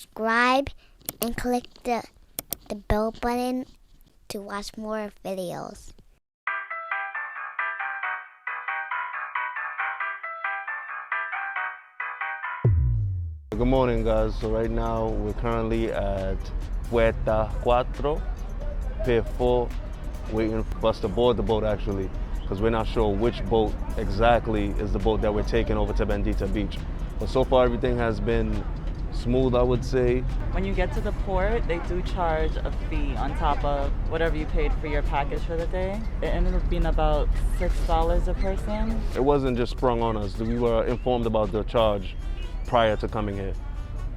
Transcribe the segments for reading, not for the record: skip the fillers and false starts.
subscribe and click the bell button to watch more videos. Good morning, guys. So right now we're currently at Puerta 4, Pier 4, waiting for us to board the boat actually, because we're not sure which boat exactly is the boat that we're taking over to Bendita Beach. But so far everything has been smooth, I would say. When you get to the port, they do charge a fee on top of whatever you paid for your package for the day. It ended up being about $6 a person. It wasn't just sprung on us. We were informed about the charge prior to coming here.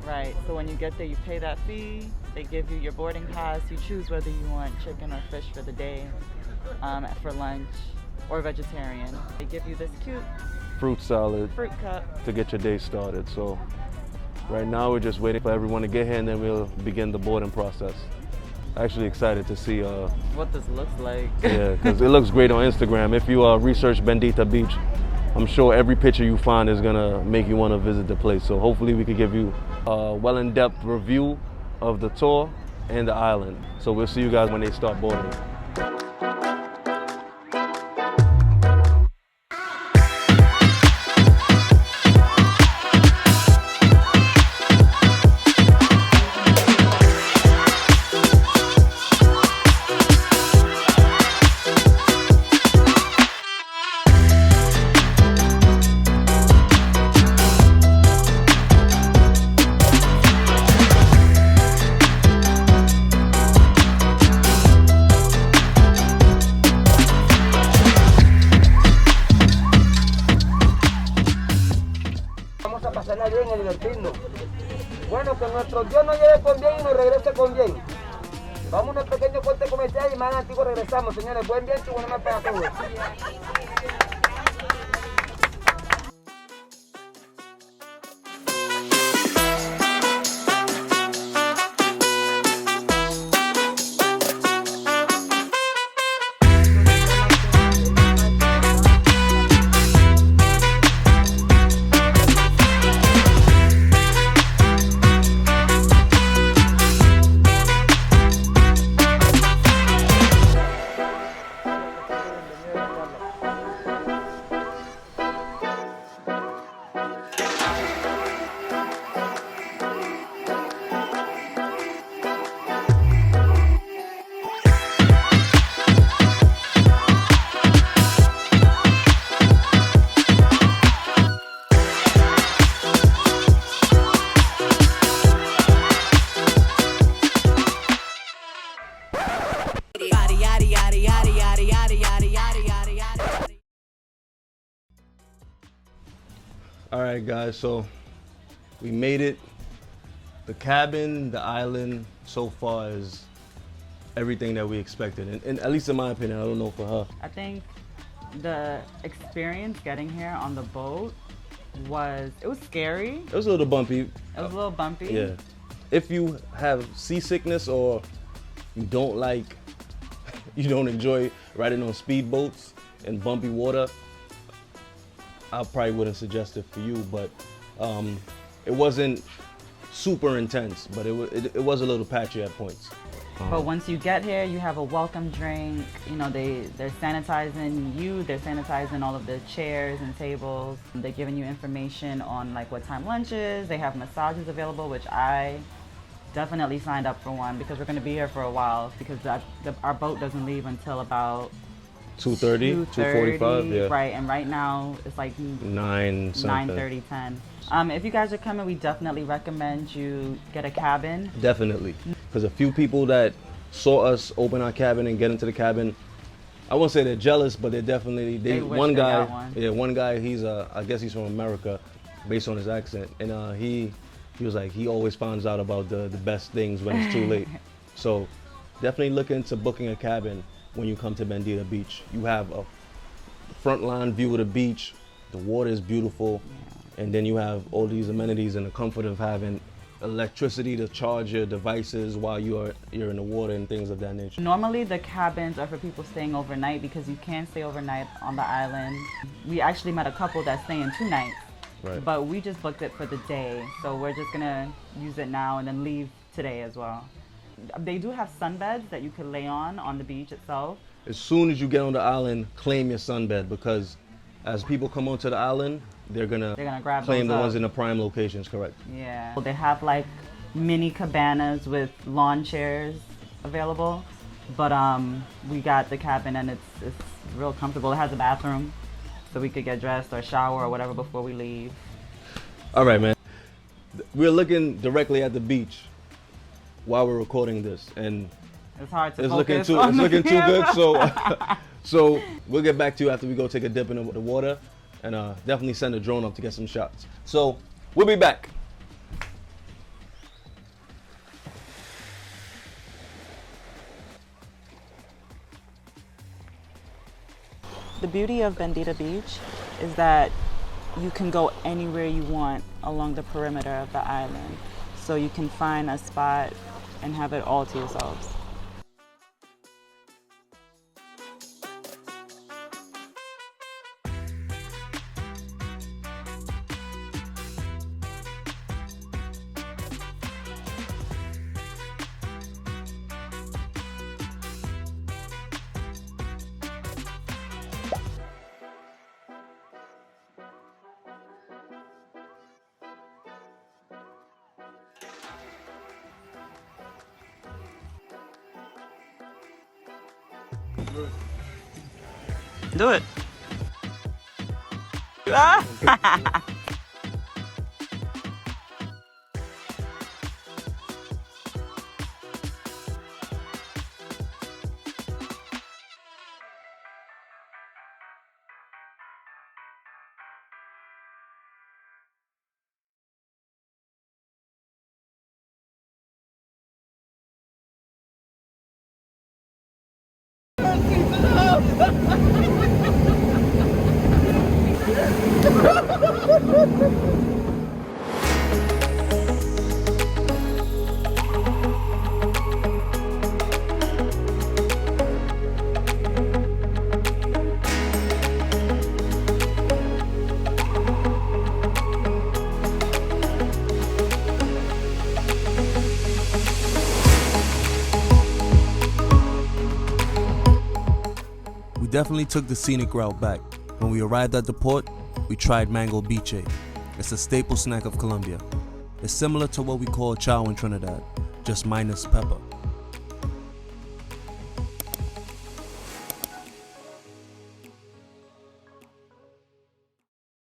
Right, so when you get there, you pay that fee. They give you your boarding pass. You choose whether you want chicken or fish for the day, for lunch, or vegetarian. They give you this cute Fruit salad fruit cup to get your day started. So right now we're just waiting for everyone to get here and then we'll begin the boarding process. Actually excited to see what this looks like. Yeah, because it looks great on Instagram. If you research Bendita Beach, I'm sure every picture you find is gonna make you want to visit the place. So hopefully we could give you a well-in-depth review of the tour and the island. So we'll see you guys when they start boarding. Bien y divertirnos. Bueno, que nuestro Dios nos lleve con bien y nos regrese con bien. Vamos a un pequeño corte comercial y más antiguo regresamos, señores. Buen viento y buena noche para todos. All right, guys, so we made it. The cabin, the island, so far is everything that we expected. And at least in my opinion, I don't know for her. I think the experience getting here on the boat was scary. It was a little bumpy. It was a little bumpy. Yeah. If you have seasickness or you don't enjoy riding on speedboats and bumpy water, I probably wouldn't suggest it for you, but it wasn't super intense, but it was a little patchy at points. But once you get here, you have a welcome drink. You know, they're sanitizing you, they're sanitizing all of the chairs and tables. They're giving you information on like what time lunch is. They have massages available, which I definitely signed up for one because we're gonna be here for a while because our boat doesn't leave until about 2:30, 2:45, yeah. Right, and right now it's like 9:30, 10. If you guys are coming, we definitely recommend you get a cabin. Definitely, because a few people that saw us open our cabin and get into the cabin, I won't say they're jealous, but they're definitely, one guy, he's I guess he's from America, based on his accent, and he was like, he always finds out about the best things when it's too late. So definitely look into booking a cabin when you come to Bendita Beach. You have a frontline view of the beach, the water is beautiful, and then you have all these amenities and the comfort of having electricity to charge your devices while you're in the water and things of that nature. Normally the cabins are for people staying overnight because you can stay overnight on the island. We actually met a couple that's staying 2 nights Right. But we just booked it for the day, so we're just gonna use it now and then leave today as well. They do have sunbeds that you can lay on the beach itself. As soon as you get on the island, claim your sunbed, because as people come onto the island, they're gonna grab claim those the ones up. in the prime locations, correct? Yeah. They have like mini cabanas with lawn chairs available, but we got the cabin and it's real comfortable. It has a bathroom, so we could get dressed or shower or whatever before we leave. All right, man. We're looking directly at the beach while we're recording this, and It's hard to it's focus looking on the too good. camera. So we'll get back to you after we go take a dip in the water, and definitely send a drone up to get some shots. So we'll be back. The beauty of Bendita Beach is that you can go anywhere you want along the perimeter of the island. So you can find a spot and have it all to yourselves. Do it. We definitely took the scenic route back. When we arrived at the port, we tried mango biche. It's a staple snack of Colombia. It's similar to what we call chow in Trinidad, just minus pepper.